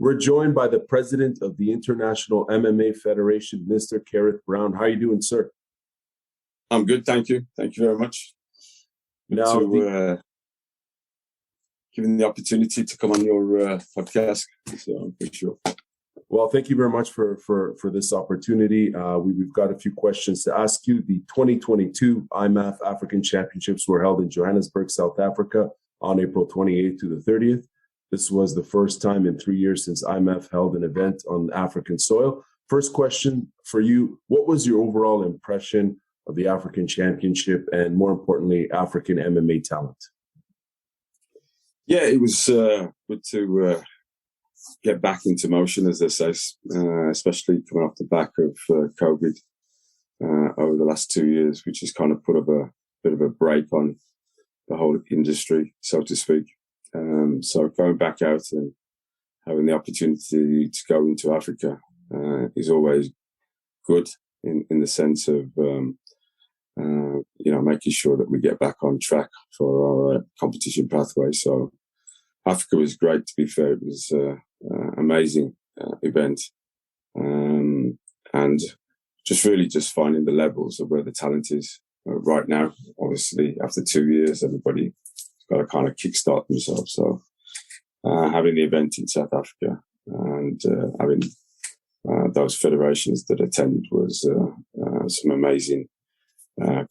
We're joined by the president of the International MMA Federation, Mr. Kerrith Brown. How are you doing, sir? I'm good, thank you. Thank you very much. Now, given the opportunity to come on your podcast, so for sure. Well, thank you very much for this opportunity. We've got a few questions to ask you. The 2022 IMMAF African Championships were held in Johannesburg, South Africa on April 28th to the 30th. This was the first time in 3 years since IMMAF held an event on African soil. First question for you, what was your overall impression of the African Championship and, more importantly, African MMA talent? Yeah, it was good to get back into motion, as they say, especially coming off the back of COVID over the last 2 years, which has kind of put a bit of a break on the whole industry, so to speak. So going back out and having the opportunity to go into Africa is always good in the sense of, making sure that we get back on track for our competition pathway. So Africa was great, to be fair. It was an amazing event. And just finding the levels of where the talent is right now. Obviously, after 2 years, everybody's got to kind of kickstart themselves. So having the event in South Africa and having those federations that attended was some amazing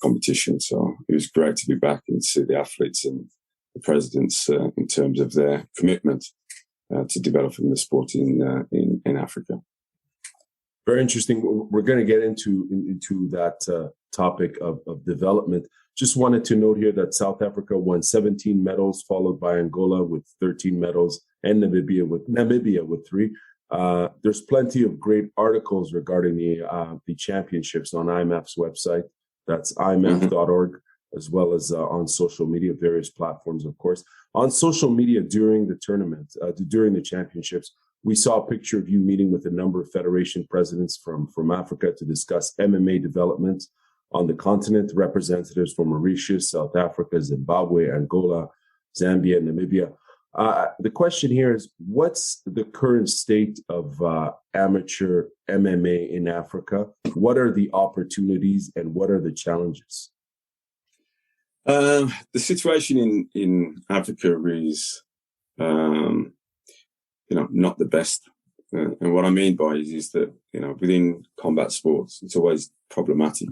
competition. So it was great to be back and see the athletes and the presidents in terms of their commitment to developing the sport in Africa. Very interesting. We're going to get into that topic of development. Just wanted to note here that South Africa won 17 medals, followed by Angola with 13 medals, and Namibia with 3. There's plenty of great articles regarding the championships on IMMAF's website. That's immaf.org, as well as on social media, various platforms, of course. On social media during the tournament, during the championships, we saw a picture of you meeting with a number of federation presidents from Africa to discuss MMA development on the continent, representatives from Mauritius, South Africa, Zimbabwe, Angola, Zambia, and Namibia. The question here is, what's the current state of amateur MMA in Africa? What are the opportunities and what are the challenges? The situation in Africa is, not the best. And what I mean by it is that, within combat sports, it's always problematic.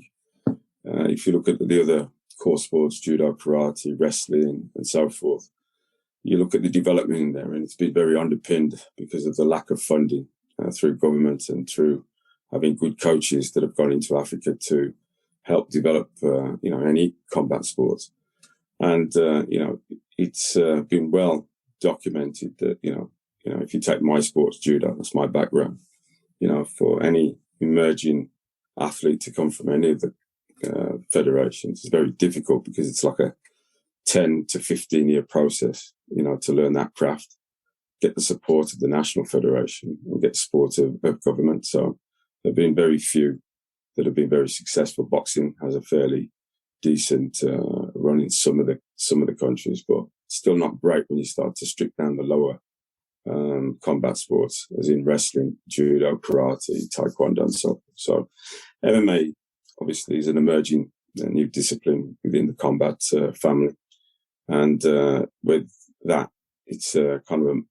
If you look at the other core sports, judo, karate, wrestling, and so forth, you look at the development in there, and it's been very underpinned because of the lack of funding through government and through having good coaches that have gone into Africa to help develop, any combat sports. And, it's been well documented that, if you take my sports, judo, that's my background, for any emerging athlete to come from any of the federations, it's very difficult because it's like a 10 to 15 year process, to learn that craft, get the support of the national federation and get support of government. So there have been very few that have been very successful. Boxing has a fairly decent run in some of the countries, but still not great when you start to strip down the lower combat sports, as in wrestling, judo, karate, taekwondo, and so on. So MMA obviously is an emerging new discipline within the combat family. And with that, it's kind of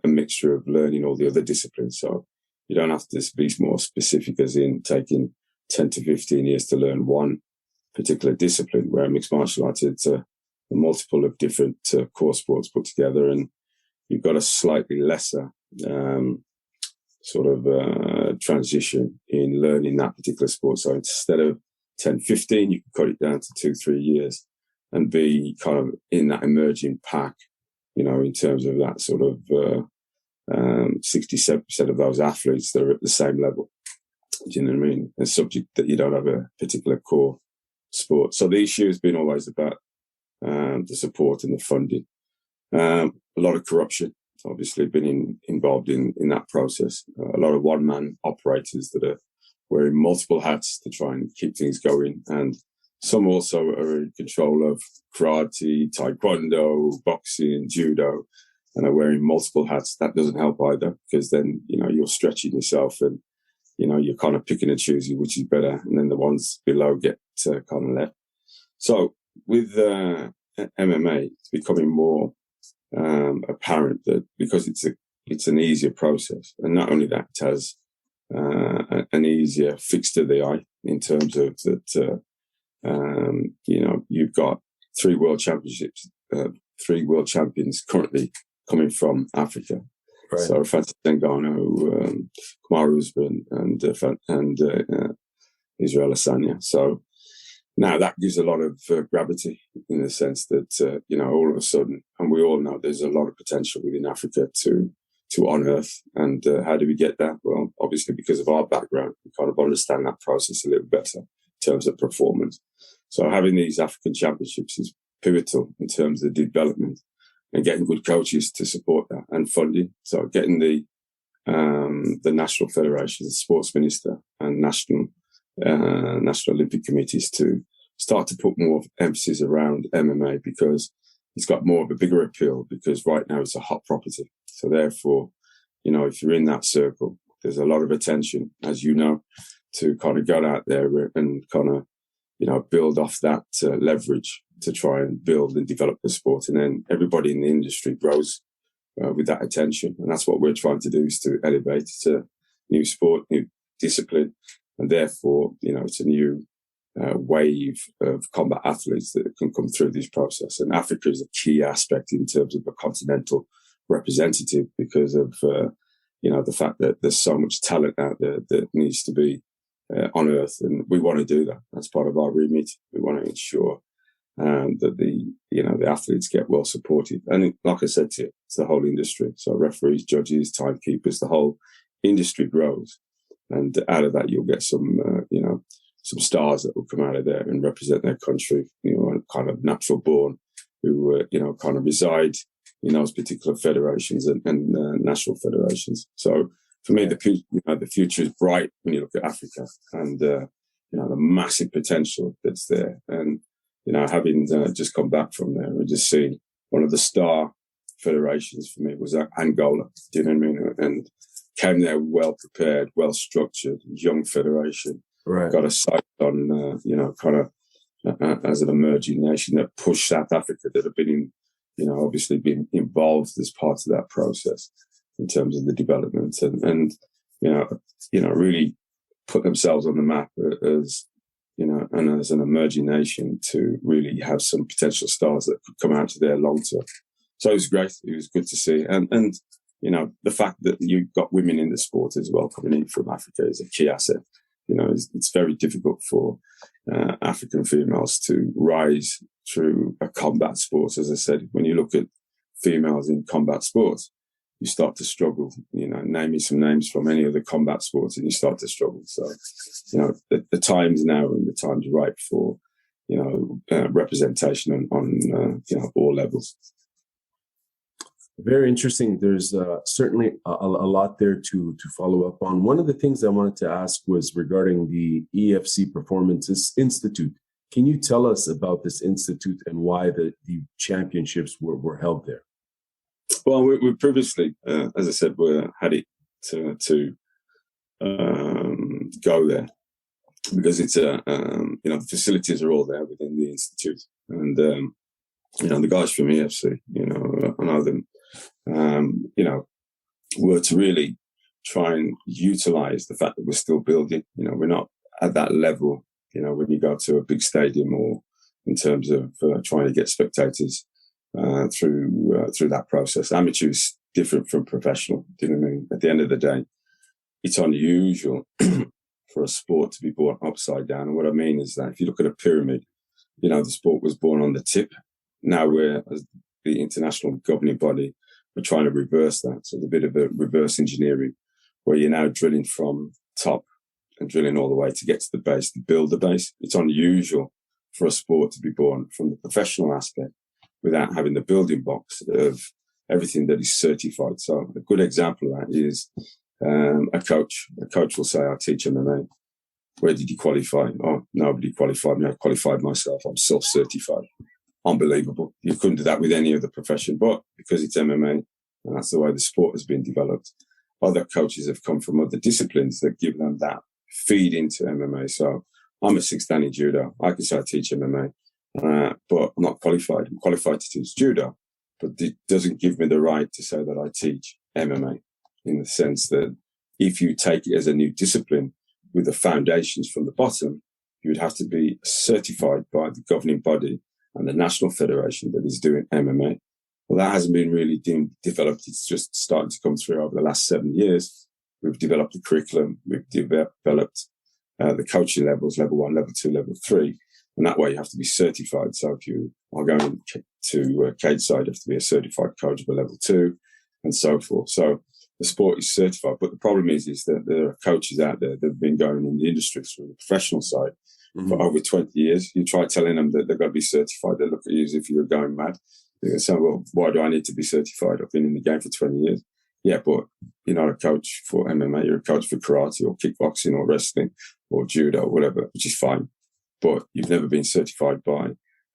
a mixture of learning all the other disciplines. So you don't have to be more specific, as in taking 10 to 15 years to learn one particular discipline, where mixed martial arts, it's a multiple of different core sports put together, and you've got a slightly lesser transition in learning that particular sport. So instead of 10, 15, you can cut it down to 2-3 years and be kind of in that emerging pack, in terms of that sort of 67% of those athletes that are at the same level. Do you know what I mean? A subject that you don't have a particular core sport. So the issue has been always about the support and the funding. A lot of corruption, obviously, been involved in that process. A lot of one-man operators that are wearing multiple hats to try and keep things going. And some also are in control of karate, taekwondo, boxing, judo. and are wearing multiple hats, that doesn't help either, because then, you're stretching yourself and, you're kind of picking and choosing which is better. And then the ones below get kind of left. So with MMA, it's becoming more apparent that because it's an easier process, and not only that, it has an easier fix to the eye in terms of that. You've got 3 world championships, 3 world champions currently coming from Africa. Right. So Francis Ngannou, Kamaru Usman, and Israel Adesanya. So now that gives a lot of gravity in the sense that all of a sudden, and we all know there's a lot of potential within Africa to unearth. And how do we get that? Well, obviously because of our background, we kind of understand that process a little better in terms of performance. So having these African championships is pivotal in terms of development and getting good coaches to support that and funding. So getting the national federations, the sports minister and national Olympic committees to start to put more emphasis around MMA, because it's got more of a bigger appeal, because right now it's a hot property. So therefore, if you're in that circle, there's a lot of attention, as you know, to kind of go out there and kind of, build off that leverage to try and build and develop the sport. And then everybody in the industry grows with that attention. And that's what we're trying to do, is to elevate to new sport, new discipline. And therefore, it's a new wave of combat athletes that can come through this process. And Africa is a key aspect in terms of a continental representative, because of, the fact that there's so much talent out there that needs to be unearthed. And we want to do that. That's part of our remit. We want to ensure that the athletes get well supported. And like I said to you, it's the whole industry. So referees, judges, timekeepers, the whole industry grows. And out of that, you'll get some stars that will come out of there and represent their country, kind of natural born, who, kind of reside in those particular federations and national federations. So for me, the future is bright when you look at Africa, and, the massive potential that's there. And, having just come back from there, we just seen one of the star federations for me was Angola. Do you know what I mean? And came there well prepared, well structured, young federation. Right. Got a sight on, as an emerging nation that pushed South Africa, that have been obviously been involved as part of that process in terms of the development, and really put themselves on the map as, and as an emerging nation to really have some potential stars that could come out of there long term. So it was great. It was good to see. And the fact that you've got women in the sport as well coming in from Africa is a key asset. It's very difficult for African females to rise through a combat sport. As I said, when you look at females in combat sports, you start to struggle. Name me some names from any of the combat sports and you start to struggle. So, the time's now, and the time's right for, representation on all levels. Very interesting. There's certainly a lot there to follow up on. One of the things I wanted to ask was regarding the EFC Performance Institute. Can you tell us about this institute and why the championships were held there? Well, we previously, as I said, we had it to go there because it's the facilities are all there within the institute, and the guys from EFC, I know them. Were to really try and utilize the fact that we're still building. We're not at that level, when you go to a big stadium, or in terms of trying to get spectators through that process. Amateur is different from professional. Do you know what I mean? At the end of the day, it's unusual for a sport to be born upside down. And what I mean is that if you look at a pyramid, the sport was born on the tip. Now we're, as the international governing body, we're trying to reverse that. So there's a bit of a reverse engineering where you're now drilling from top and drilling all the way to get to the base, to build the base. It's unusual for a sport to be born from the professional aspect without having the building blocks of everything that is certified. So a good example of that is a coach. A coach will say, I teach MMA. Where did you qualify? Oh, nobody qualified me. I qualified myself. I'm self-certified. Unbelievable. You couldn't do that with any other profession, but because it's MMA, And that's the way the sport has been developed. Other coaches have come from other disciplines that give them that feed into MMA. So I'm a 6th Dan in judo. I can say I teach MMA, but I'm not qualified. I'm qualified to teach judo, but it doesn't give me the right to say that I teach MMA, in the sense that if you take it as a new discipline with the foundations from the bottom, you would have to be certified by the governing body and the national federation that is doing MMA. Well, that hasn't been really developed. It's just starting to come through over the last 7 years. We've developed the curriculum. We've developed the coaching levels, level 1, level 2, level 3. And that way you have to be certified. So if you are going to cage side, you have to be a certified coach of a level 2 and so forth. So the sport is certified. But the problem is that there are coaches out there that have been going in the industry through the professional side for over 20 years. You try telling them that they've got to be certified. They look at you as if you're going mad. They say, well, why do I need to be certified? I've been in the game for 20 years. Yeah, but you're not a coach for MMA. You're a coach for karate or kickboxing or wrestling or judo or whatever, which is fine. But you've never been certified by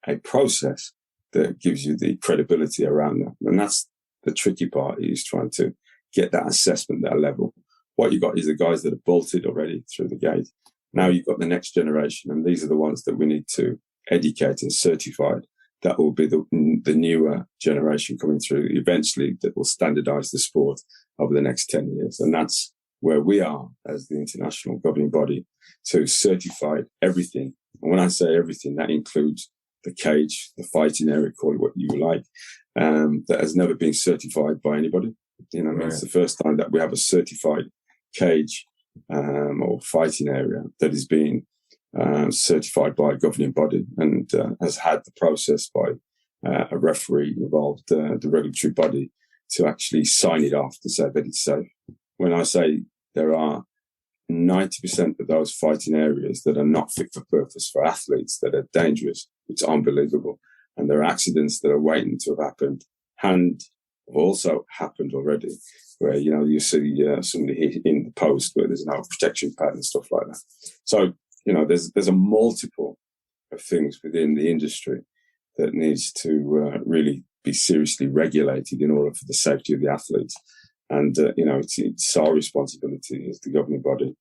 a process that gives you the credibility around that. And that's the tricky part, is trying to get that assessment, that level. What you've got is the guys that are bolted already through the gate. Now you've got the next generation, and these are the ones that we need to educate and certify. That will be the newer generation coming through eventually that will standardize the sport over the next 10 years. And that's where we are as the international governing body, to certify everything. And when I say everything, that includes the cage, the fighting area, call it what you like, that has never been certified by anybody. You know, right. It's the first time that we have a certified cage or fighting area that is being certified by a governing body and has had the process by a referee involved, the regulatory body, to actually sign it off to say that it's safe. When I say there are 90% of those fighting areas that are not fit for purpose for athletes, that are dangerous, it's unbelievable. And there are accidents that are waiting to have happened and have also happened already, where, you know, you see somebody hit in the post where there's no protection pad and stuff like that. So, you know, there's a multiple of things within the industry that needs to really be seriously regulated in order for the safety of the athletes. And, you know, it's our responsibility as the governing body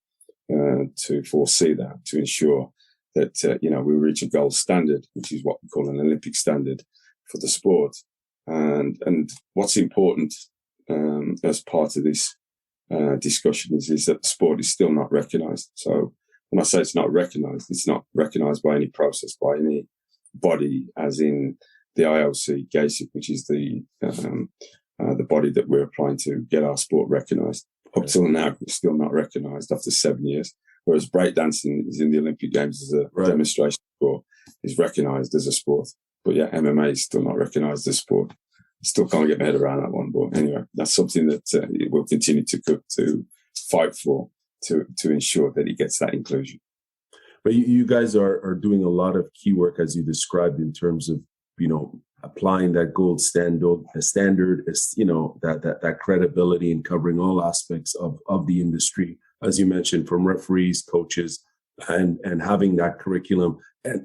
to foresee that, to ensure that, you know, we reach a gold standard, which is what we call an Olympic standard for the sport. And what's important as part of this discussion is that the sport is still not recognised. So when I say it's not recognised by any process, by any body, as in the IOC, GASIC, which is the body that we're applying to get our sport recognised. Up till now, it's still not recognised after 7 years. Whereas breakdancing is in the Olympic Games as a demonstration sport, is recognised as a sport. But yeah, MMA is still not recognised as sport. Still can't get my head around that one. But anyway, that's something that we'll continue to fight for, to ensure that it gets that inclusion. But you guys are doing a lot of key work, as you described, in terms of, you know, applying that gold standard, you know, that credibility and covering all aspects of the industry, as you mentioned, from referees, coaches, and having that curriculum. And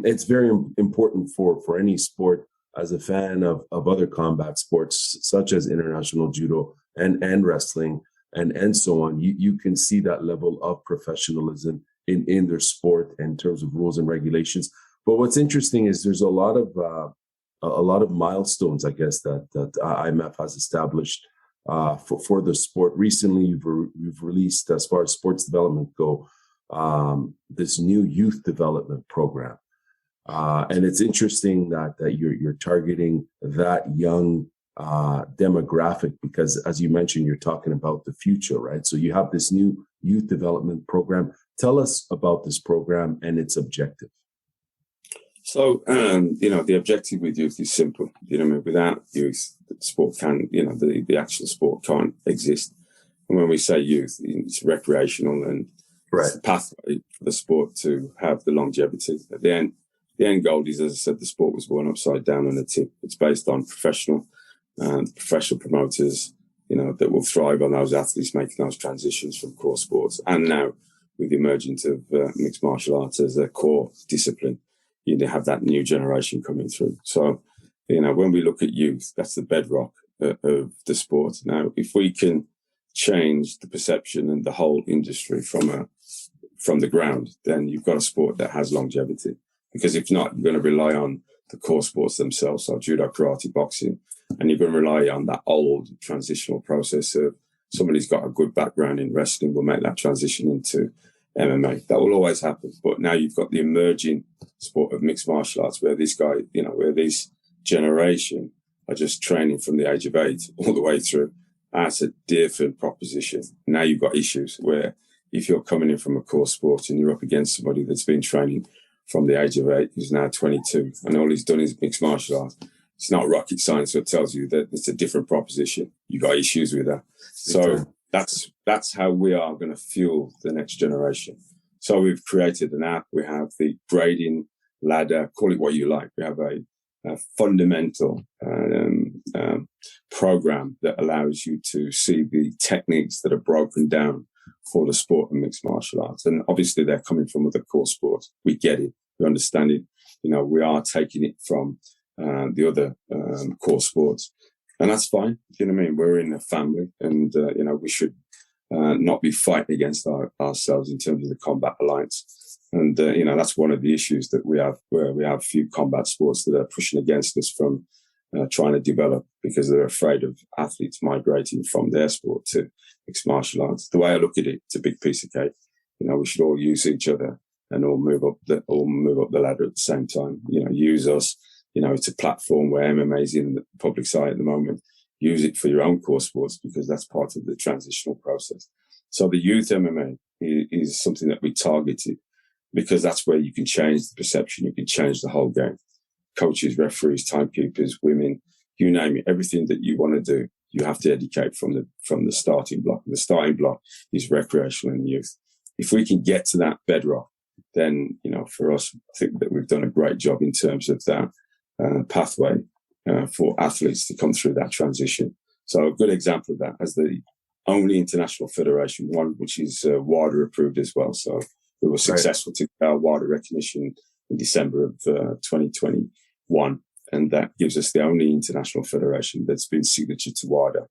it's very important for any sport. As a fan of other combat sports, such as international judo and wrestling and so on, you can see that level of professionalism in their sport in terms of rules and regulations. But what's interesting is there's a lot of milestones, I guess, that IMMAF has established for the sport. Recently, you've released, as far as sports development go, this new youth development program. And it's interesting that you're targeting that young demographic, because, as you mentioned, you're talking about the future, right? So you have this new youth development program. Tell us about this program and its objective. So, you know, the objective with youth is simple. You know, without youth, the sport can, you know, the actual sport can't exist. And when we say youth, it's recreational, and it's the pathway for the sport to have the longevity. At the end goal is, as I said, the sport was born upside down on a tip. It's based on professional promoters, you know, that will thrive on those athletes making those transitions from core sports. And now, with the emergence of mixed martial arts as a core discipline, you have that new generation coming through. So, you know, when we look at youth, that's the bedrock of the sport. Now, if we can change the perception and the whole industry from the ground, then you've got a sport that has longevity. Because if not, you're going to rely on the core sports themselves, so judo, karate, boxing, and you're going to rely on that old transitional process of somebody who's got a good background in wrestling will make that transition into MMA. That will always happen. But now you've got the emerging sport of mixed martial arts where this guy, where this generation are just training from the age of 8 all the way through. That's a different proposition. Now you've got issues where if you're coming in from a core sport and you're up against somebody that's been training from the age of 8, who's now 22, and all he's done is mixed martial arts, it's not rocket science that tells you that it's a different proposition. You got issues with that. So that's how we are going to fuel the next generation. So we've created an app. We have the grading ladder, call it what you like. We have a fundamental program that allows you to see the techniques that are broken down for the sport of mixed martial arts. And obviously they're coming from other core sports. We get it. We understand it. We are taking it from the other core sports. And that's fine. You know what I mean? We're in a family and, we should not be fighting against ourselves in terms of the Combat Alliance. And, that's one of the issues that we have, where we have a few combat sports that are pushing against us from trying to develop because they're afraid of athletes migrating from their sport to mixed martial arts. The way I look at it, it's a big piece of cake. We should all use each other and all move up the ladder at the same time. Use us. It's a platform where MMA is in the public side at the moment. Use it for your own core sports because that's part of the transitional process. So the youth MMA is something that we targeted because that's where you can change the perception. You can change the whole game. Coaches, referees, timekeepers, women, you name it. Everything that you want to do, you have to educate from the starting block. The starting block is recreational and youth. If we can get to that bedrock, then, for us, I think that we've done a great job in terms of that pathway for athletes to come through that transition. So a good example of that as the only international federation, one which is WADA approved as well. So we were successful to get our WADA recognition in December of 2021. And that gives us the only international federation that's been signatored to WADA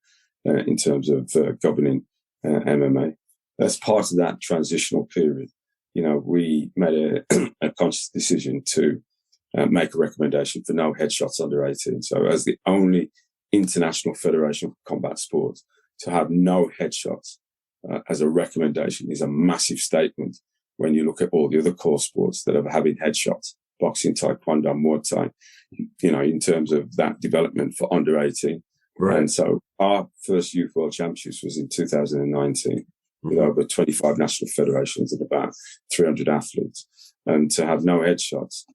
in terms of governing MMA. As part of that transitional period, we made a conscious decision to make a recommendation for no headshots under 18. So as the only international federation for combat sports to have no headshots as a recommendation is a massive statement when you look at all the other core sports that are having headshots, boxing, taekwondo, muay thai, in terms of that development for under 18. Right. And so our first Youth World Championships was in 2019 with over 25 national federations and about 300 athletes. And to have no headshots,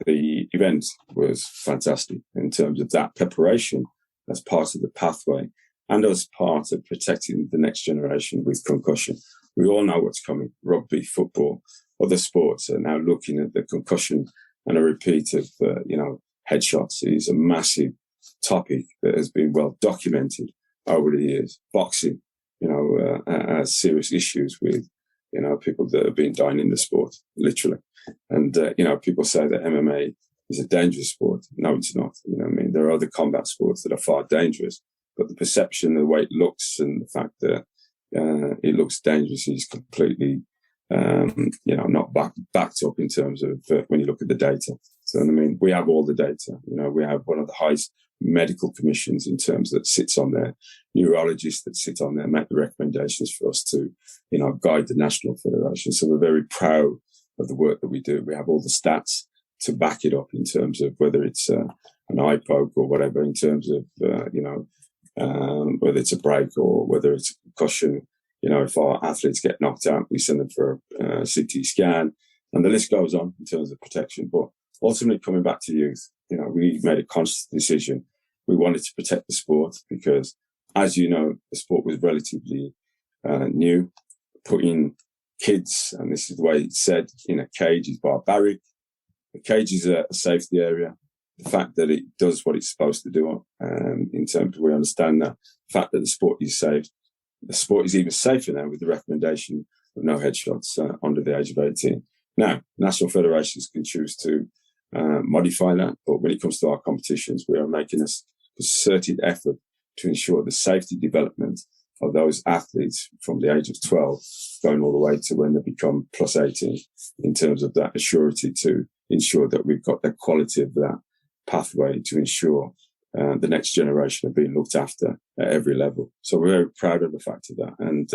the event was fantastic in terms of that preparation as part of the pathway and as part of protecting the next generation with concussion. We all know what's coming. Rugby, football, other sports are now looking at the concussion and a repeat of, headshots is a massive topic that has been well documented over the years. Boxing, has serious issues with, people that have been dying in the sport, literally. And, people say that MMA is a dangerous sport. No, it's not. There are other combat sports that are far dangerous, but the perception, the way it looks and the fact that it looks dangerous is completely, not backed up in terms of when you look at the data. So, we have all the data. We have one of the highest medical commissions in terms that sits on there, neurologists that sit on there, make the recommendations for us to, guide the national federation. So we're very proud of the work that we do. We have all the stats to back it up in terms of whether it's an eye poke or whatever, in terms of, whether it's a break or whether it's a concussion. If our athletes get knocked out, we send them for a CT scan, and the list goes on in terms of protection. But ultimately, coming back to youth, we made a conscious decision. We wanted to protect the sport because, as you know, the sport was relatively new. Putting kids, and this is the way it's said, in a cage is barbaric. The cage is a safety area. The fact that it does what it's supposed to do, in terms of we understand that. The fact that the sport is safe. The sport is even safer now with the recommendation of no headshots under the age of 18. Now, national federations can choose to modify that, but when it comes to our competitions, we are making a concerted effort to ensure the safety development of those athletes from the age of 12 going all the way to when they become plus 18, in terms of that assurity to ensure that we've got the quality of that pathway to ensure the next generation are being looked after at every level. So we're very proud of the fact of that. And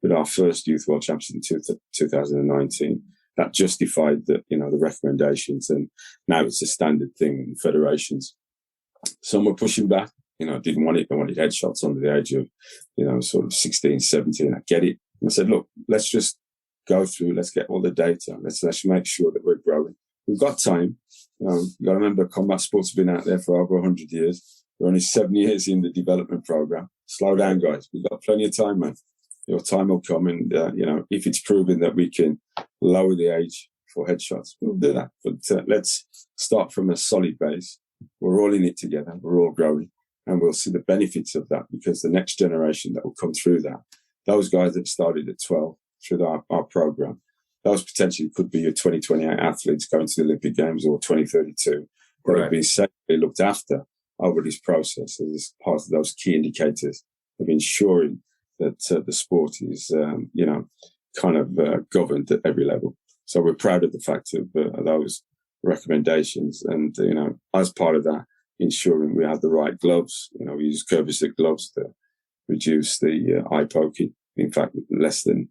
with our first Youth World Championships in 2019, that justified the recommendations, and now it's a standard thing in federations. Some were pushing back, didn't want it. They wanted headshots under the age of, sort of 16, 17. I get it. And I said, look, let's just go through, let's get all the data. Let's make sure that we're growing. We've got time. You've got to remember, combat sports have been out there for over 100 years. We're only 7 years in the development program. Slow down, guys. We've got plenty of time, man. Your time will come. And, if it's proven that we can lower the age for headshots, we'll do that. But let's start from a solid base. We're all in it together. We're all growing. And we'll see the benefits of that, because the next generation that will come through that, those guys that started at 12 through our program, those potentially could be your 2028 athletes going to the Olympic Games, or 2032, that have been safely looked after over this process as part of those key indicators of ensuring that the sport is, governed at every level. So we're proud of the fact of those recommendations, and as part of that, ensuring we have the right gloves. We use curvature gloves to reduce the eye poking. In fact, less than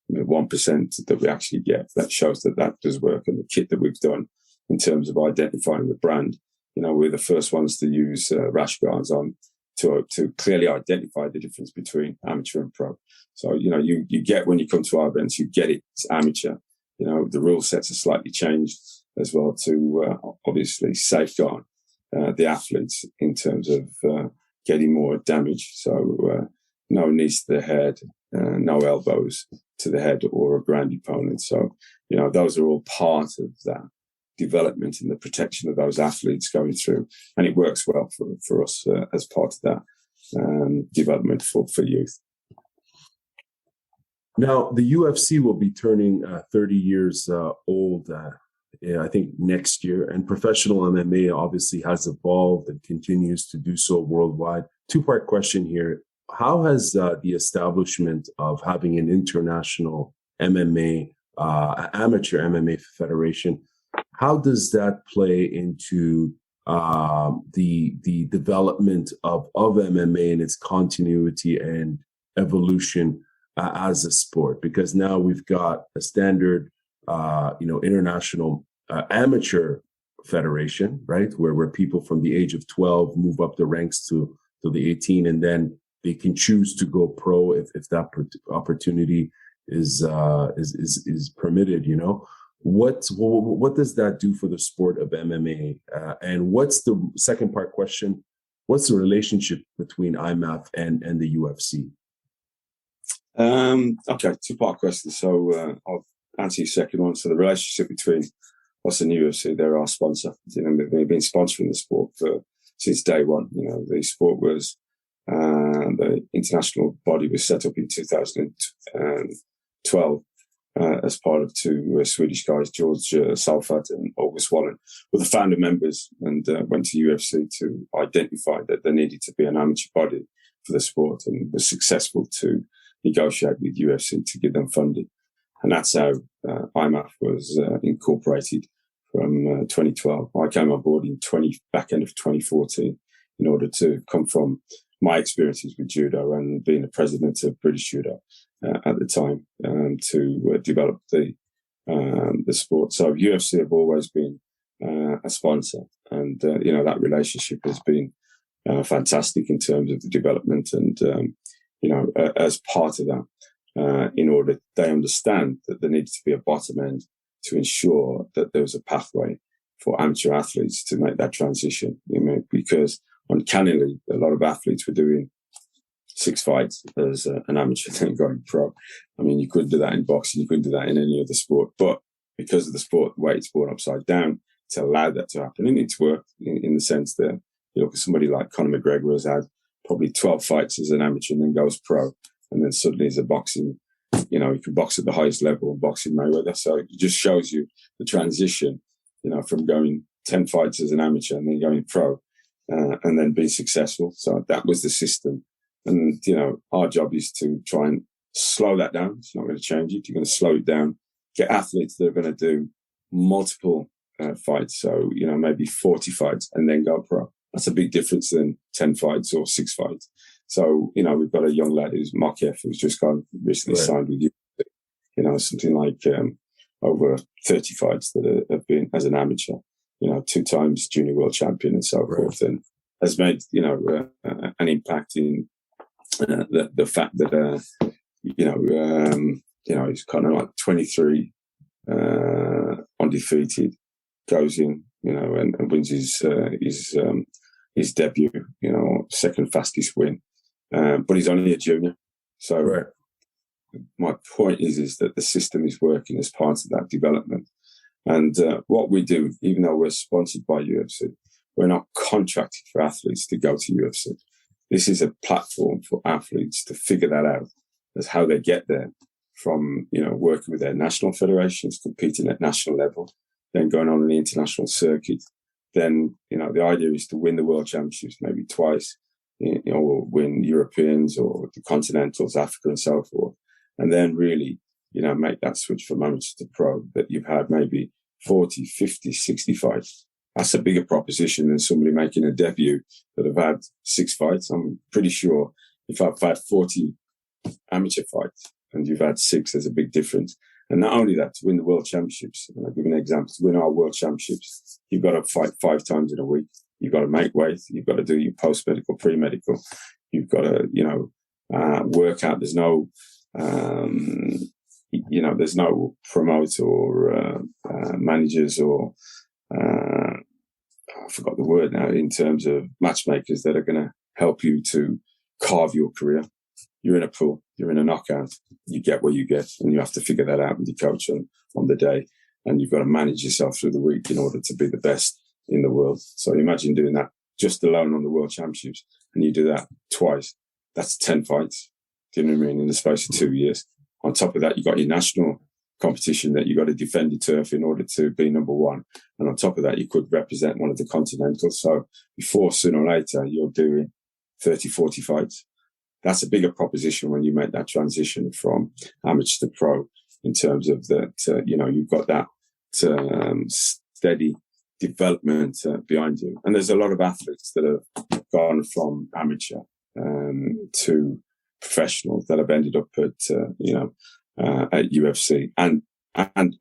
1% that we actually get. That shows that does work. And the kit that we've done in terms of identifying the brand, we're the first ones to use rash guards on to clearly identify the difference between amateur and pro. So, you get, when you come to our events, you get it, it's amateur. The rule sets are slightly changed as well to obviously safeguard the athletes in terms of getting more damage. So no knees to the head, no elbows to the head or a ground opponent. So, those are all part of that development and the protection of those athletes going through. And it works well for us as part of that development for youth. Now, the UFC will be turning 30 years old, I think, next year. And professional MMA obviously has evolved and continues to do so worldwide. Two-part question here. How has the establishment of having an international MMA, amateur MMA federation, how does that play into the development of MMA and its continuity and evolution as a sport? Because now we've got a standard, international amateur federation, right, where people from the age of 12 move up the ranks to the 18, and then they can choose to go pro if that opportunity is permitted. What does that do for the sport of MMA? And what's the second part question? What's the relationship between IMMAF and the UFC? Okay, two-part question. So I'll answer your second one. So the relationship between us and the UFC, they're our sponsor. They've been sponsoring the sport since day one. The sport was, the international body was set up in 2012 as part of two Swedish guys, George Salfat and August Wallen, were the founder members, and went to UFC to identify that there needed to be an amateur body for the sport, and was successful to negotiate with UFC to give them funding. And that's how IMMAF was incorporated from 2012. I came on board in back end of 2014 in order to come from my experiences with judo and being the president of British Judo at the time to develop the sport. So UFC have always been a sponsor, and that relationship has been fantastic in terms of the development, and as part of that, in order they understand that there needs to be a bottom end to ensure that there was a pathway for amateur athletes to make that transition. Because uncannily, a lot of athletes were doing 6 fights as an amateur, then going pro. You couldn't do that in boxing, you couldn't do that in any other sport. But because of the sport, the way it's born upside down, to allow that to happen. And it's worked in the sense that you look at somebody like Conor McGregor has had probably 12 fights as an amateur and then goes pro. And then suddenly as a boxing, he can box at the highest level and boxing Mayweather. So it just shows you the transition, from going 10 fights as an amateur and then going pro. and then be successful. So that was the system. And, our job is to try and slow that down. It's not going to change it. You're going to slow it down, get athletes that are going to do multiple fights. So, maybe 40 fights and then go pro. That's a big difference than 10 fights or 6 fights. So, we've got a young lad who's Makiev, who's just recently signed with you. Something like over 30 fights that have been as an amateur, 2 times junior world champion and so forth, and has made, an impact in the fact that, he's kind of like 23 undefeated, goes in, and wins his debut, second fastest win. But he's only a junior. So my point is that the system is working as part of that development. And what we do, even though we're sponsored by UFC, we're not contracted for athletes to go to UFC. This is a platform for athletes to figure that out as how they get there from, working with their national federations, competing at national level, then going on the international circuit. Then, the idea is to win the world championships maybe twice, or win Europeans or the continentals, Africa and so forth. And then really, make that switch from amateur to pro that you've had maybe 40, 50, 60 fights. That's a bigger proposition than somebody making a debut that have had 6 fights. I'm pretty sure if I've had 40 amateur fights and you've had 6, there's a big difference. And not only that, to win the world championships, and I'll give you an example, to win our world championships, you've got to fight 5 times in a week. You've got to make weight. You've got to do your post-medical, pre-medical. You've got to, work out. There's no, there's no promoter or managers or, I forgot the word now, in terms of matchmakers that are going to help you to carve your career. You're in a pool, you're in a knockout, you get what you get, and you have to figure that out with your coach on the day. And you've got to manage yourself through the week in order to be the best in the world. So imagine doing that just alone on the world championships, and you do that twice. That's 10 fights. Do you know what I mean? In the space of 2 years. On top of that, you've got your national competition that you've got to defend your turf in order to be number one. And on top of that, you could represent one of the continentals. So before, sooner or later, you're doing 30, 40 fights. That's a bigger proposition when you make that transition from amateur to pro, in terms of that, you've got that steady development behind you. And there's a lot of athletes that have gone from amateur to professionals that have ended up at UFC and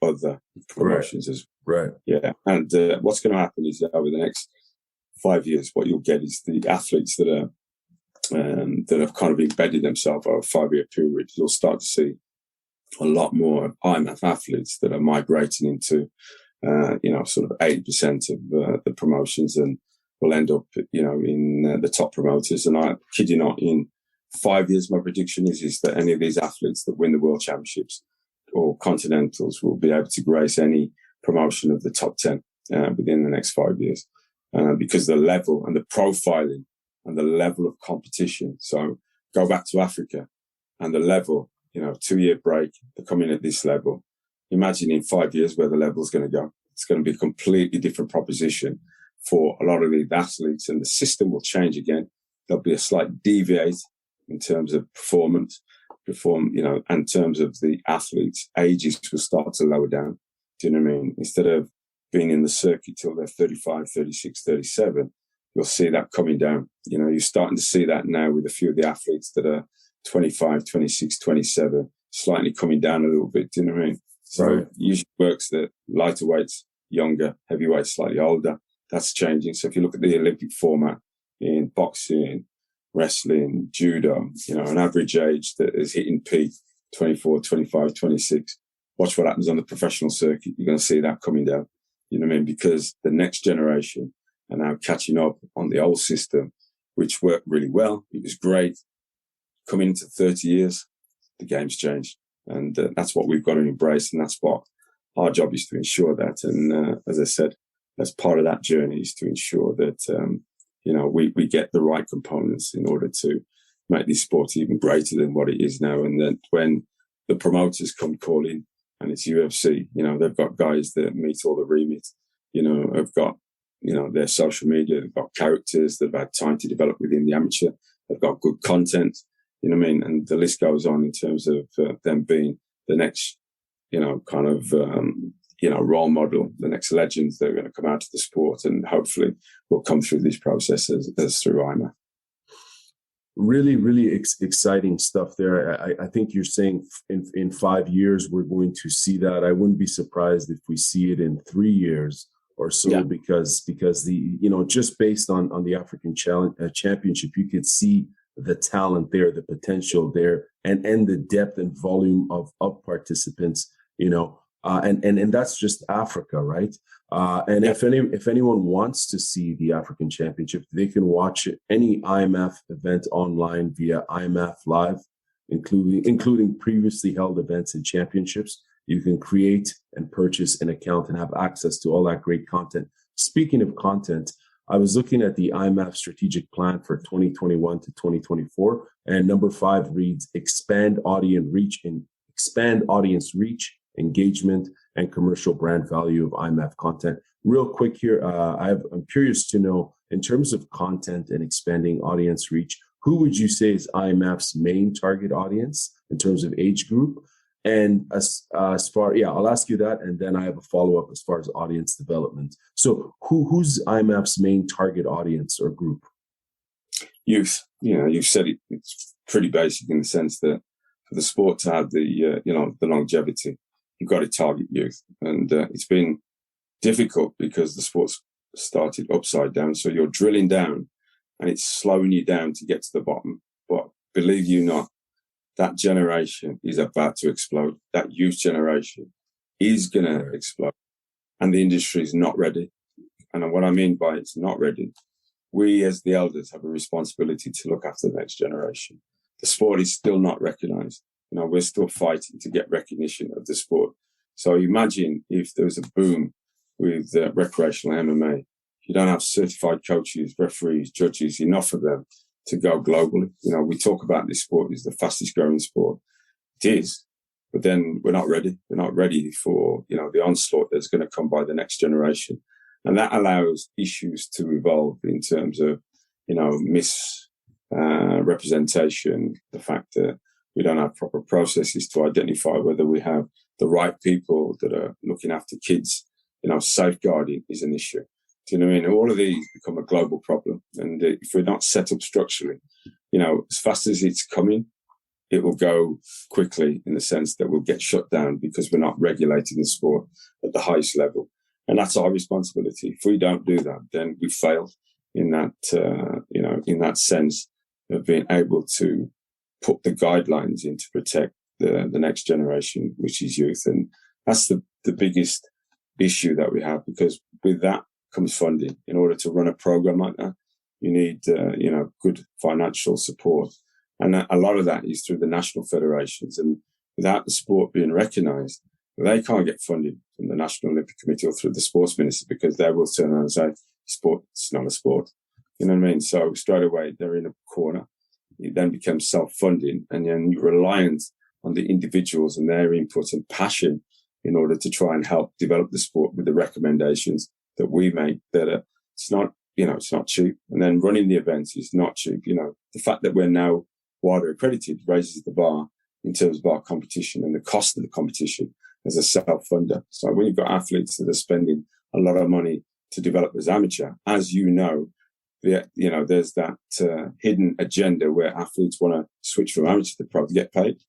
other promotions as well. Right. Yeah. And what's going to happen is over the next 5 years, what you'll get is the athletes that are that have kind of embedded themselves over a 5-year period. You'll start to see a lot more IMMAF athletes that are migrating into, sort of 80% of the promotions, and will end up, in the top promoters. And I kid you not, in 5 years, my prediction is that any of these athletes that win the world championships or continentals will be able to grace any promotion of the top 10 within the next 5 years, because the level and the profiling and the level of competition. So go back to Africa and the level, 2-year break, they're coming at this level. Imagine in 5 years where the level is going to go. It's going to be a completely different proposition for a lot of the athletes, and the system will change again. There'll be a slight deviate in terms of performance, in terms of the athletes, ages will start to lower down. Do you know what I mean? Instead of being in the circuit till they're 35, 36, 37, you'll see that coming down. You're starting to see that now with a few of the athletes that are 25, 26, 27, slightly coming down a little bit. Do you know what I mean? So It usually works that lighter weights, younger, heavyweights, slightly older. That's changing. So if you look at the Olympic format in boxing, wrestling, judo, an average age that is hitting peak 24, 25, 26. Watch what happens on the professional circuit. You're going to see that coming down. You know what I mean? Because the next generation are now catching up on the old system, which worked really well. It was great. Coming into 30 years, the game's changed. And that's what we've got to embrace. And that's what our job is to ensure that. And as I said, as part of that journey is to ensure that, we get the right components in order to make this sport even greater than what it is now. And that when the promoters come calling and it's UFC, they've got guys that meet all the remit, have got their social media, they've got characters, they've had time to develop within the amateur, they've got good content, you know what I mean? And the list goes on in terms of them being the next, role model, the next legends that are going to come out of the sport and hopefully will come through these processes as through IMMAF. Really, really exciting stuff there. I think you're saying in 5 years, we're going to see that. I wouldn't be surprised if we see it in 3 years or so, because the, just based on the African Championship, you could see the talent there, the potential there, and the depth and volume of participants, and that's just Africa, right? If anyone wants to see the African Championship, they can watch any IMMAF event online via IMMAF Live, including previously held events and championships. You can create and purchase an account and have access to all that great content. Speaking of content, I was looking at the IMMAF strategic plan for 2021 to 2024, and number 5 reads expand audience reach, engagement, and commercial brand value of IMMAF content. Real quick here, I'm curious to know, in terms of content and expanding audience reach, who would you say is IMMAF's main target audience in terms of age group? And I'll ask you that, and then I have a follow-up as far as audience development. So who's IMMAF's main target audience or group? Youth. You've said it. It's pretty basic in the sense that for the sport to have the longevity, you've got to target youth. And it's been difficult because the sport's started upside down. So you're drilling down and it's slowing you down to get to the bottom. But believe you not, that generation is about to explode. That youth generation is going to explode. And the industry is not ready. And what I mean by it's not ready, we as the elders have a responsibility to look after the next generation. The sport is still not recognized. We're still fighting to get recognition of the sport. So imagine if there was a boom with recreational MMA. You don't have certified coaches, referees, judges, enough of them to go globally. We talk about this sport is the fastest growing sport. It is, but then we're not ready. We're not ready for, the onslaught that's going to come by the next generation. And that allows issues to evolve in terms of, misrepresentation, the fact that we don't have proper processes to identify whether we have the right people that are looking after kids. Safeguarding is an issue. Do you know what I mean? All of these become a global problem. And if we're not set up structurally, as fast as it's coming, it will go quickly in the sense that we'll get shut down because we're not regulating the sport at the highest level. And that's our responsibility. If we don't do that, then we fail in that, in that sense of being able to put the guidelines in to protect the next generation, which is youth. And that's the biggest issue that we have, because with that comes funding. In order to run a program like that, you need, good financial support. And a lot of that is through the national federations. And without the sport being recognised, they can't get funding from the National Olympic Committee or through the sports minister, because they will turn around and say, sport's not a sport. You know what I mean? So straight away, they're in a corner. It then becomes self-funding, and then you're reliant on the individuals and their input and passion in order to try and help develop the sport with the recommendations that we make. That it's not cheap. And then running the events is not cheap. The fact that we're now WADA accredited raises the bar in terms of our competition and the cost of the competition as a self-funder. So when you've got athletes that are spending a lot of money to develop as amateur, as there's that hidden agenda where athletes want to switch from amateur to pro to get paid.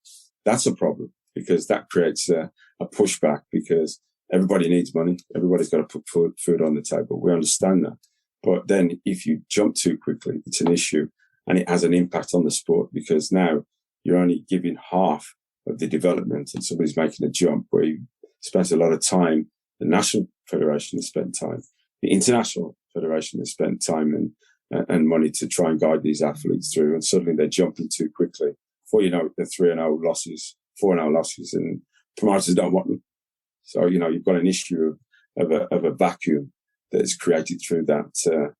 That's a problem, because that creates a pushback, because everybody needs money. Everybody's got to put food on the table. We understand that. But then if you jump too quickly, it's an issue, and it has an impact on the sport, because now you're only giving half of the development, and somebody's making a jump where you spent a lot of time. The national federation has spent time. The international federation has spent time and money to try and guide these athletes through, and suddenly they're jumping too quickly. Before you know it, they're 3-0 losses, 4-0 losses, and promoters don't want them. So, you've got an issue of a vacuum that is created through that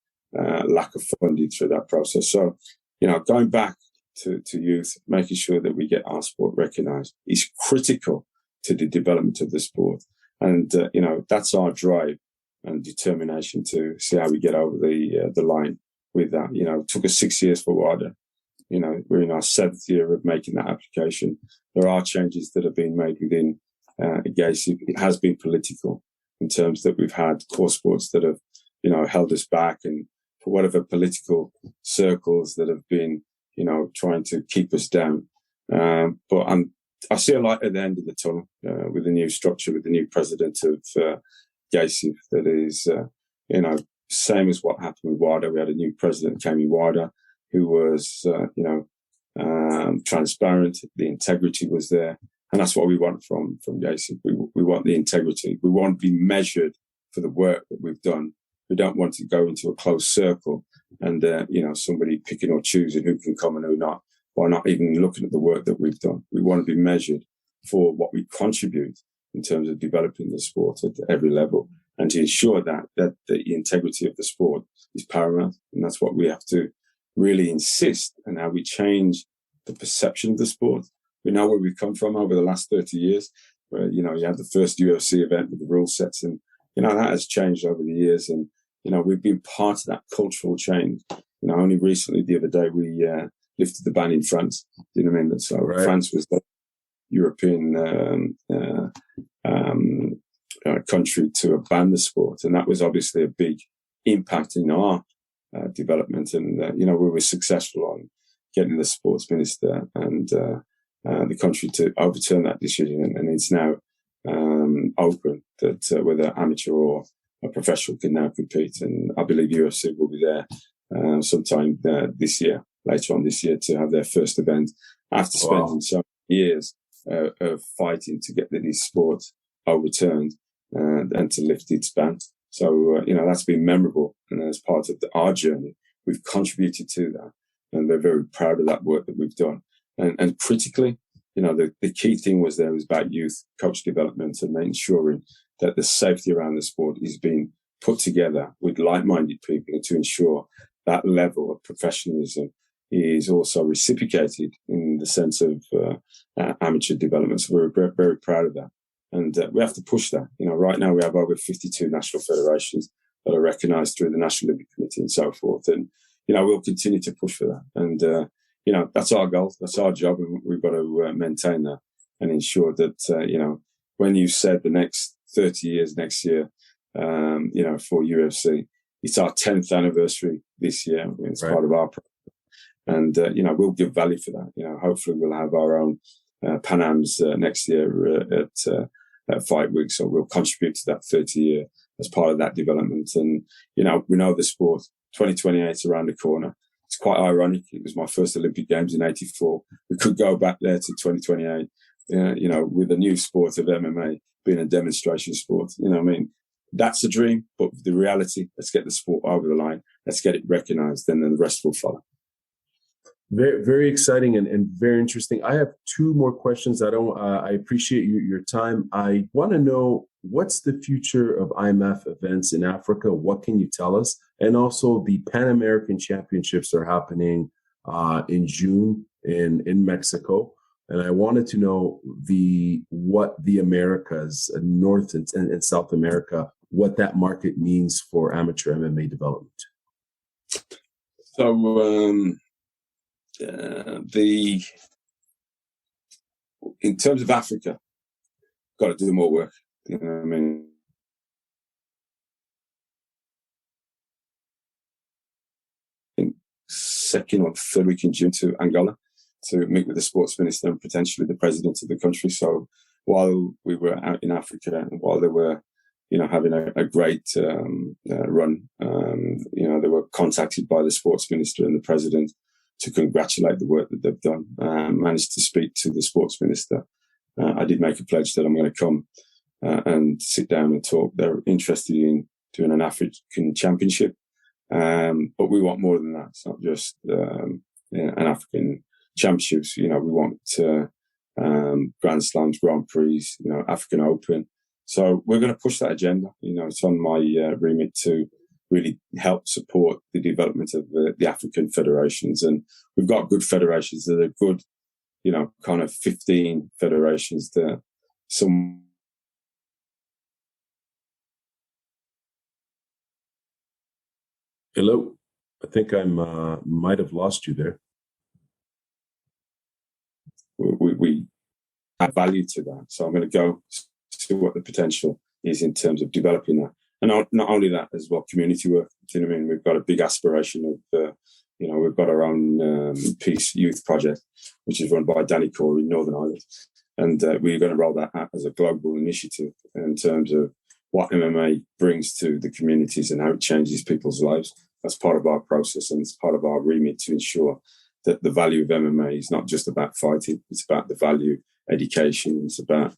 lack of funding through that process. So, going back to youth, making sure that we get our sport recognised is critical to the development of the sport. And, that's our drive and determination to see how we get over the line with that. It took us 6 years for WADA. We're in our 7th year of making that application. There are changes that have been made within GACIP. It has been political in terms that we've had core sports that have, held us back, and for whatever political circles that have been, trying to keep us down. But I see a light at the end of the tunnel with the new structure, with the new president of GACIP that is, same as what happened with WADA. We had a new president, came in WADA, who was, transparent. The integrity was there. And that's what we want from GACIP. We want the integrity. We want to be measured for the work that we've done. We don't want to go into a closed circle and, somebody picking or choosing who can come and who not, or not even looking at the work that we've done. We want to be measured for what we contribute in terms of developing the sport at every level, and to ensure that the integrity of the sport is paramount. And that's what we have to really insist, and how we change the perception of the sport. We know where we've come from over the last 30 years, where, you had the first UFC event with the rule sets, and, that has changed over the years. And, we've been part of that cultural change. Only recently, the other day, we lifted the ban in France. Do you know what I mean? So right. France was the European country to ban the sport. And that was obviously a big impact in our development. And, we were successful on getting the sports minister and the country to overturn that decision. And it's now open that whether amateur or a professional can now compete. And I believe UFC will be there sometime this year, later on this year, to have their first event after spending so many years of fighting to get these sports overturned and to lift its ban. So, that's been memorable. And as part of our journey, we've contributed to that. And we're very proud of that work that we've done. And critically, the key thing was about youth coach development and ensuring that the safety around the sport is being put together with like-minded people to ensure that level of professionalism is also reciprocated in the sense of amateur development. So we're very, very proud of that. And we have to push that. Right now we have over 52 national federations that are recognised through the National Olympic Committee and so forth. And, we'll continue to push for that. And, that's our goal. That's our job. And we've got to maintain that and ensure that, when you said the next 30 years next year, for UFC, it's our 10th anniversary this year. It's right. Part of our program. And, we'll give value for that. Hopefully we'll have our own Pan Ams next year at 5 weeks. So we'll contribute to that 30 year as part of that development. And, we know the sport, 2028 is around the corner. It's quite ironic. It was my first Olympic Games in '84. We could go back there to 2028, with the new sport of MMA being a demonstration sport. That's a dream, but the reality, let's get the sport over the line. Let's get it recognized, and then the rest will follow. Very, very exciting and very interesting. I have 2 more questions. I appreciate your time. I want to know, what's the future of IMMAF events in Africa? What can you tell us? And also, the Pan American Championships are happening in June in Mexico. And I wanted to know what the Americas, North and South America, what that market means for amateur MMA development. So, in terms of Africa, got to do more work. You know what I mean? In 2nd or 3rd week in June to Angola to meet with the sports minister and potentially the president of the country. So while we were out in Africa and while they were, having a great run, they were contacted by the sports minister and the president to congratulate the work that they've done. Managed to speak to the sports minister. I did make a pledge that I'm going to come and sit down and talk. They're interested in doing an African championship, but we want more than that. It's not just an African championships. We want Grand Slams, Grand Prix, African Open. So we're going to push that agenda. It's on my remit to really help support the development of the African federations. And we've got good federations that are good, kind of 15 federations that some Hello. I think I might have lost you there. We add value to that. So I'm going to go see what the potential is in terms of developing that. And not only that, as well, community work. Do you know what I mean? We've got a big aspiration of, we've got our own Peace Youth Project, which is run by Danny Corey in Northern Ireland. And we're going to roll that out as a global initiative in terms of what MMA brings to the communities and how it changes people's lives. That's part of our process, and it's part of our remit to ensure that the value of MMA is not just about fighting. It's about the value, education. It's about,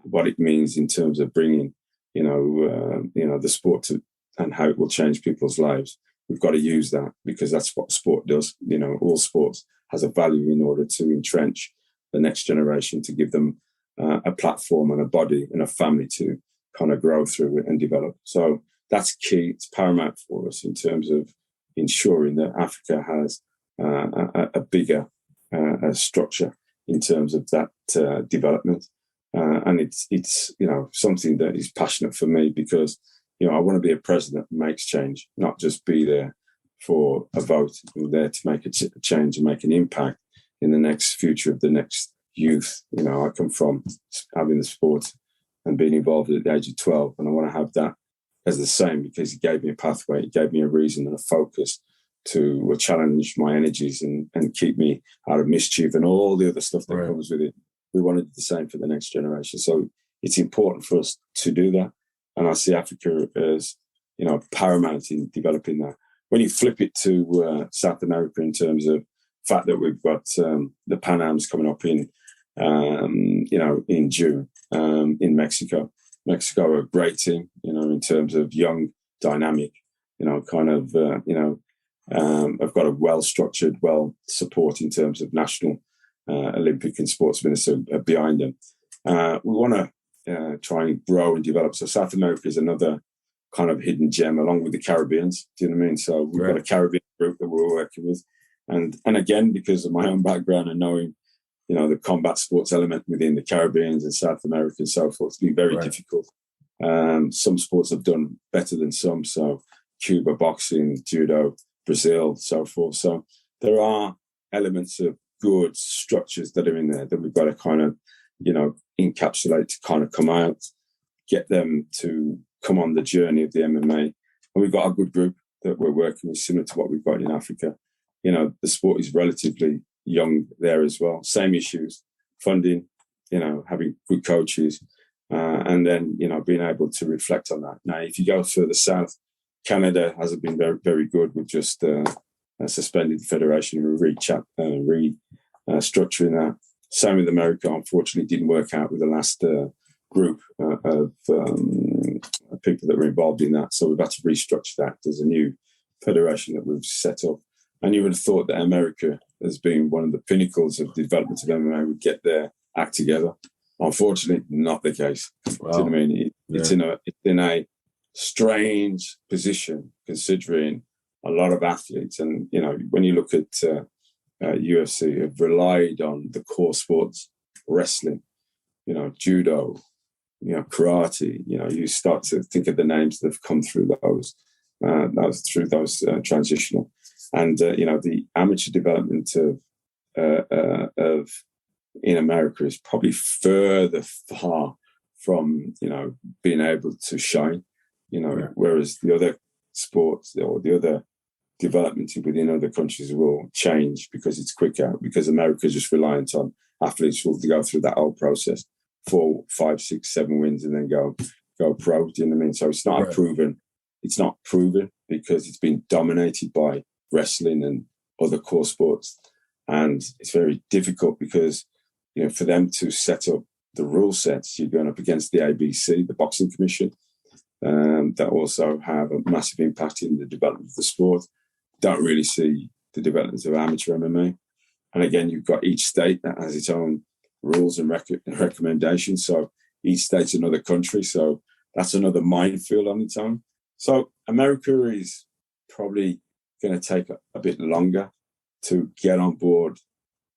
what it means in terms of bringing, the sport to, and how it will change people's lives. We've got to use that because that's what sport does. All sports has a value in order to entrench the next generation, to give them a platform and a body and a family to kind of grow through it and develop. So that's key. It's paramount for us in terms of ensuring that Africa has a bigger structure in terms of that development. And it's something that is passionate for me because, I want to be a president that makes change, not just be there for a vote. I'm there to make a change and make an impact in the next future of the next youth. I come from having the sport and being involved at the age of 12, and I want to have that as the same because it gave me a pathway, it gave me a reason and a focus to challenge my energies and keep me out of mischief and all the other stuff that comes with it. We wanted the same for the next generation. So it's important for us to do that. And I see Africa as, paramount in developing that. When you flip it to South America in terms of the fact that we've got the Pan Ams coming up in June in Mexico. Mexico are a great team, in terms of young, dynamic, I've got a well-structured, well-support in terms of national Olympic and sports minister behind them. We want to try and grow and develop. So South America is another kind of hidden gem along with the Caribbeans. Do you know what I mean? So we've got a Caribbean group that we're working with. And again, because of my own background and knowing, the combat sports element within the Caribbean and South America and so forth, it's been very difficult. Some sports have done better than some. So Cuba, boxing, judo, Brazil, so forth. So there are elements of good structures that are in there that we've got to kind of, encapsulate to kind of come out, get them to come on the journey of the MMA. And we've got a good group that we're working with, similar to what we've got in Africa. The sport is relatively young there as well. Same issues, funding, having good coaches, and then, being able to reflect on that. Now, if you go further south, Canada hasn't been very, very good with just suspended the federation and restructuring that. Same with America, unfortunately, didn't work out with the last group of people that were involved in that. So we've had to restructure that. There's a new federation that we've set up. And you would have thought that America, as being one of the pinnacles of the development of MMA, would get their act together. Unfortunately, not the case. Wow. Do you know what I mean? It's in a strange position, considering a lot of athletes. And, when you look at UFC, have relied on the core sports, wrestling, judo, karate, you start to think of the names that have come through those transitional. And, the amateur development of in America is probably far from, being able to shine, whereas the other sports or the other development within other countries will change because it's quicker, because America is just reliant on athletes who to go through that whole process, 4, 5, 6, 7 wins and then go pro. Do you know what I mean? So it's not proven. It's not proven because it's been dominated by wrestling and other core sports. And it's very difficult because, for them to set up the rule sets, you're going up against the ABC, the Boxing Commission, that also have a massive impact in the development of the sport. Don't really see the development of amateur MMA. And again, you've got each state that has its own rules and recommendations. So each state's another country. So that's another minefield on its own. So America is probably going to take a bit longer to get on board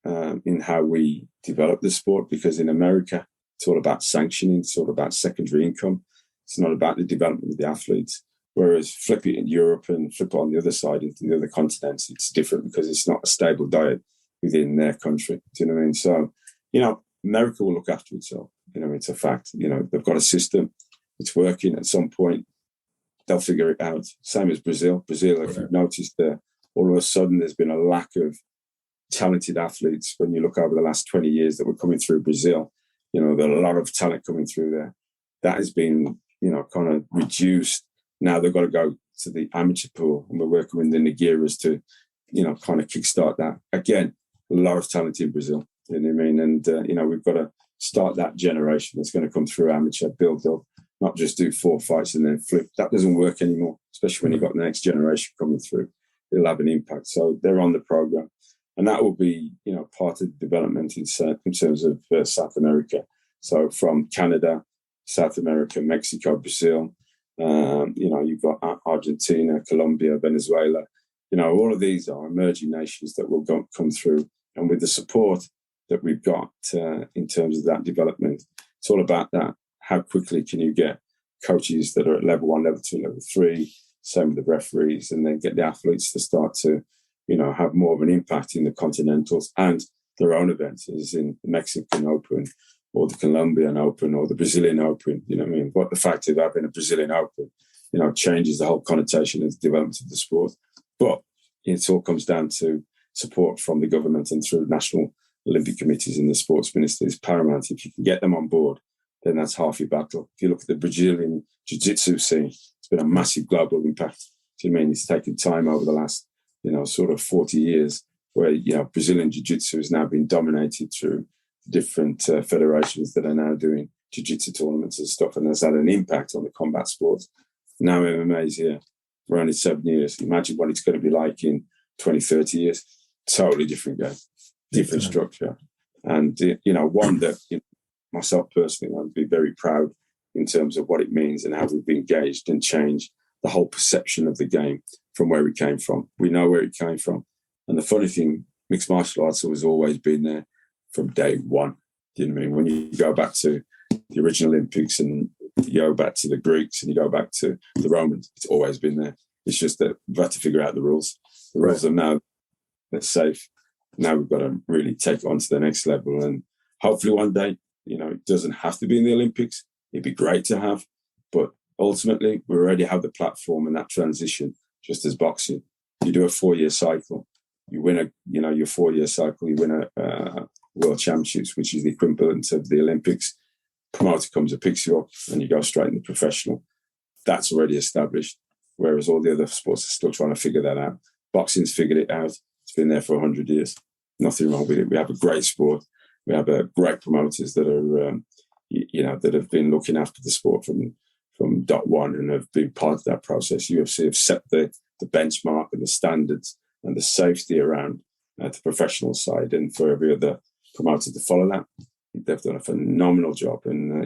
in how we develop the sport, because in America, it's all about sanctioning. It's all about secondary income. It's not about the development of the athletes. Whereas flip it in Europe and flip it on the other side into the other continents, it's different because it's not a stable diet within their country. Do you know what I mean? So, America will look after itself. It's a fact. They've got a system. It's working. At some point, they'll figure it out. Same as Brazil. Brazil, if you've noticed, all of a sudden there's been a lack of talented athletes when you look over the last 20 years that were coming through Brazil. There are a lot of talent coming through there. That has been, kind of reduced. Now they've got to go to the amateur pool, and we're working with the Nigeras to, kind of kickstart that. Again, a lot of talent in Brazil. You know what I mean? And, we've got to start that generation that's going to come through amateur, build up, not just do 4 fights and then flip. That doesn't work anymore, especially when you've got the next generation coming through. It'll have an impact. So they're on the program. And that will be, part of the development in terms of South America. So from Canada, South America, Mexico, Brazil, you've got Argentina, Colombia, Venezuela. All of these are emerging nations that will come through. And with the support that we've got in terms of that development, it's all about that. How quickly can you get coaches that are at level 1, level 2, level 3, same with the referees, and then get the athletes to start to, have more of an impact in the continentals and their own events, as in the Mexican Open or the Colombian Open or the Brazilian Open. You know what I mean? What the fact of having a Brazilian Open, changes the whole connotation and development of the sport. But it all comes down to support from the government and through national Olympic committees and the sports minister is paramount. If you can get them on board, then that's half your battle. If you look at the Brazilian jiu-jitsu scene, it's been a massive global impact. Do you know what I mean? It's taken time over the last, sort of 40 years where, Brazilian jiu-jitsu has now been dominated through different federations that are now doing jiu-jitsu tournaments and stuff, and has had an impact on the combat sports. Now MMA is here for only 7 years. Imagine what it's going to be like in 20, 30 years. Totally different game, different structure. And, one that myself personally, I'd be very proud in terms of what it means and how we've engaged and changed the whole perception of the game from where it came from. We know where it came from. And the funny thing, mixed martial arts has always been there from day one. Do you know what I mean? When you go back to the original Olympics and you go back to the Greeks and you go back to the Romans, it's always been there. It's just that we've had to figure out the rules. The rules are now they're safe. Now we've got to really take it on to the next level. And hopefully one day, it doesn't have to be in the Olympics. It'd be great to have. But ultimately, we already have the platform and that transition, just as boxing. You do a 4-year cycle. You win your 4-year cycle. You win a World Championships, which is the equivalent of the Olympics. Promoter comes and picks you up and you go straight into professional. That's already established. Whereas all the other sports are still trying to figure that out. Boxing's figured it out. It's been there for 100 years. Nothing wrong with it. We have a great sport. We have great promoters that are, that have been looking after the sport from dot one and have been part of that process. UFC have set the benchmark and the standards and the safety around the professional side, and for every other promoter to follow that. They've done a phenomenal job, and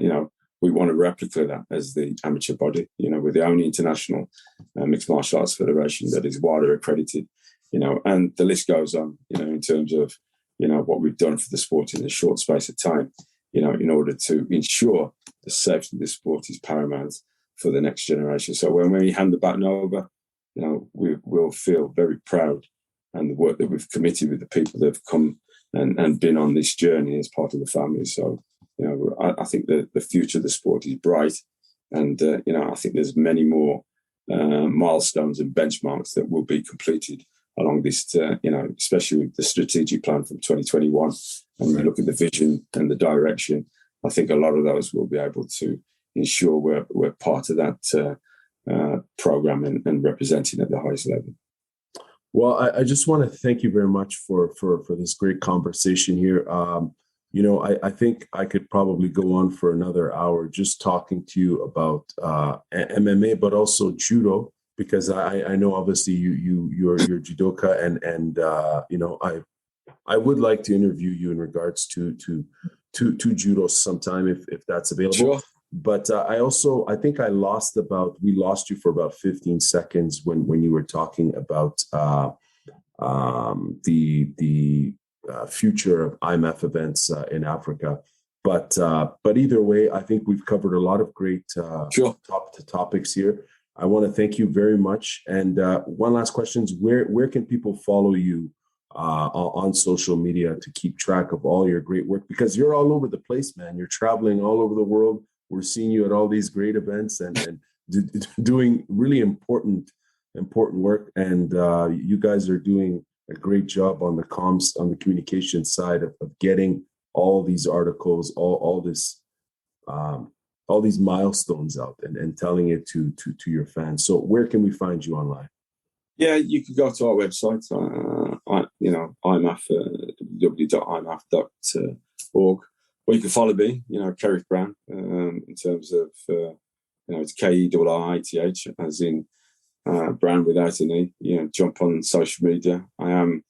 we want to replicate that as the amateur body. We're the only international mixed martial arts federation that is WADA accredited. And the list goes on. In terms of what we've done for the sport in a short space of time. In order to ensure the safety of the sport is paramount for the next generation. So when we hand the baton over, we will feel very proud, and the work that we've committed with the people that have come and been on this journey as part of the family. So, I think the future of the sport is bright, and, I think there's many more milestones and benchmarks that will be completed along this, especially with the strategic plan from 2021. And when we look at the vision and the direction, I think a lot of those will be able to ensure we're part of that program and representing at the highest level. Well, I just want to thank you very much for this great conversation here. I think I could probably go on for another hour just talking to you about MMA, but also judo, because I know obviously you're judoka, and I would like to interview you in regards to judo sometime if that's available. Sure. But I think we lost you for about 15 seconds when you were talking about the future of IMMAF events in Africa. But either way, I think we've covered a lot of great topics here. I want to thank you very much. And one last question is, where can people follow you on social media to keep track of all your great work? Because you're all over the place, man. You're traveling all over the world. We're seeing you at all these great events and doing really important work. And you guys are doing a great job on the comms, on the communication side of getting all these articles, all these milestones out and telling it to your fans. So where can we find you online? Yeah, you could go to our website, IMMAF, www.imaf.org, or you can follow me, Kerrith Brown, in terms of, it's Kerrith, as in Brown without an E. Jump on social media. I am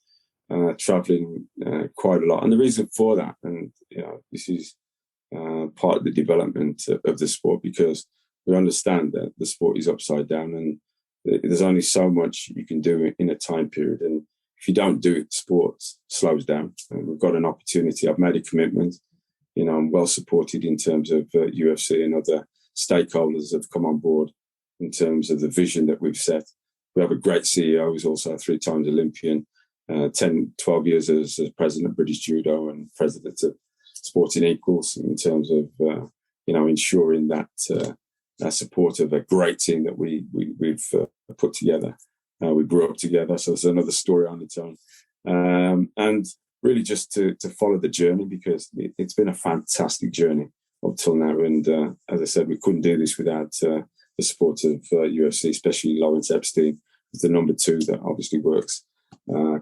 traveling quite a lot. And the reason for that, and, this is part of the development of the sport, because we understand that the sport is upside down and there's only so much you can do in a time period. And if you don't do it, the sport slows down. And we've got an opportunity. I've made a commitment. I'm well supported in terms of UFC, and other stakeholders have come on board in terms of the vision that we've set. We have a great CEO who's also a 3-time Olympian, 10, 12 years as president of British Judo and president of Sporting Equals, in terms of, ensuring that support of a great team that we've put together. We grew up together, so it's another story on its own. And really just to follow the journey, because it's been a fantastic journey up till now. And as I said, we couldn't do this without the support of UFC, especially Lawrence Epstein, who's the number 2 that obviously works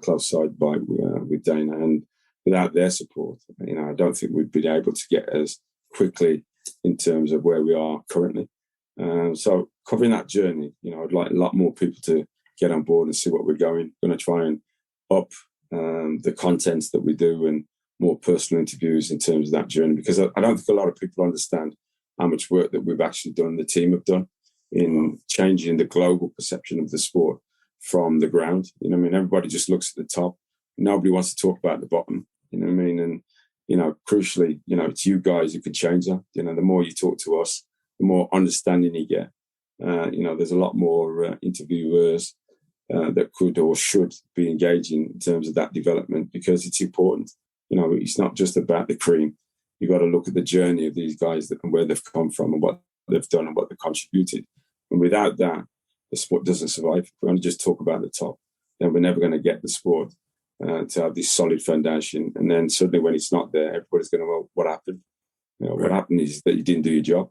close side by with Dana. And without their support, I don't think we'd been able to get as quickly in terms of where we are currently. So covering that journey, I'd like a lot more people to get on board and see what we're going to try and up the contents that we do, and more personal interviews in terms of that journey, because I don't think a lot of people understand how much work that we've actually done, the team have done, in changing the global perception of the sport from the ground. Everybody just looks at the top. Nobody wants to talk about the bottom. And crucially, it's you guys who can change that. The more you talk to us, the more understanding you get. There's a lot more interviewers that could or should be engaging in terms of that development, because it's important. It's not just about the cream. You've got to look at the journey of these guys and where they've come from and what they've done and what they've contributed. And without that, the sport doesn't survive. If we only just talk about the top, then we're never going to get the sport to have this solid foundation. And then suddenly when it's not there, everybody's going to, well, what happened? Right. What happened is that you didn't do your job.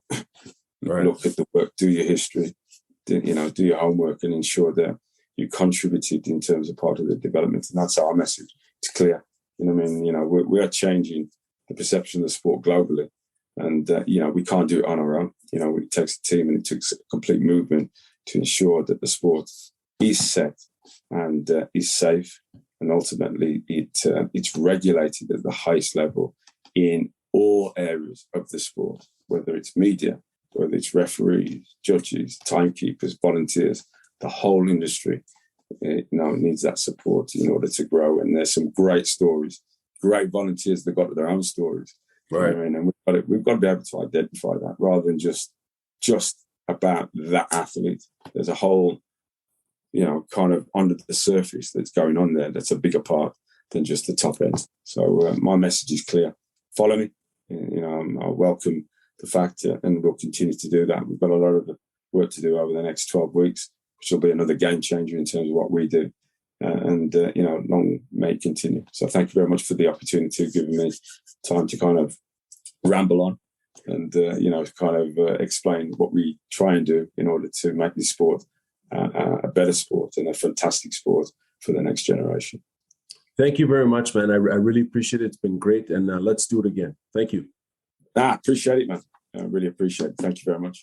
Right. Look at the work, do your history, do your homework, and ensure that you contributed in terms of part of the development. And that's our message. It's clear. We are changing the perception of the sport globally. And, we can't do it on our own. It takes a team, and it takes a complete movement to ensure that the sport is set and is safe. And ultimately, it's regulated at the highest level in all areas of the sport, whether it's media, whether it's referees, judges, timekeepers, volunteers. The whole industry, needs that support in order to grow. And there's some great stories, great volunteers that got their own stories. Right. And we've got to be able to identify that, rather than just about that athlete. There's a whole, kind of under the surface that's going on there. That's a bigger part than just the top end. So my message is clear. Follow me. I welcome the fact, and we'll continue to do that. We've got a lot of work to do over the next 12 weeks, which will be another game changer in terms of what we do. Long may it continue. So thank you very much for the opportunity of giving me time to kind of ramble on and, explain what we try and do in order to make this sport a better sport and a fantastic sport for the next generation. Thank you very much, man. I really appreciate it. It's been great. And let's do it again. Thank you. Appreciate it, man. I really appreciate it. Thank you very much.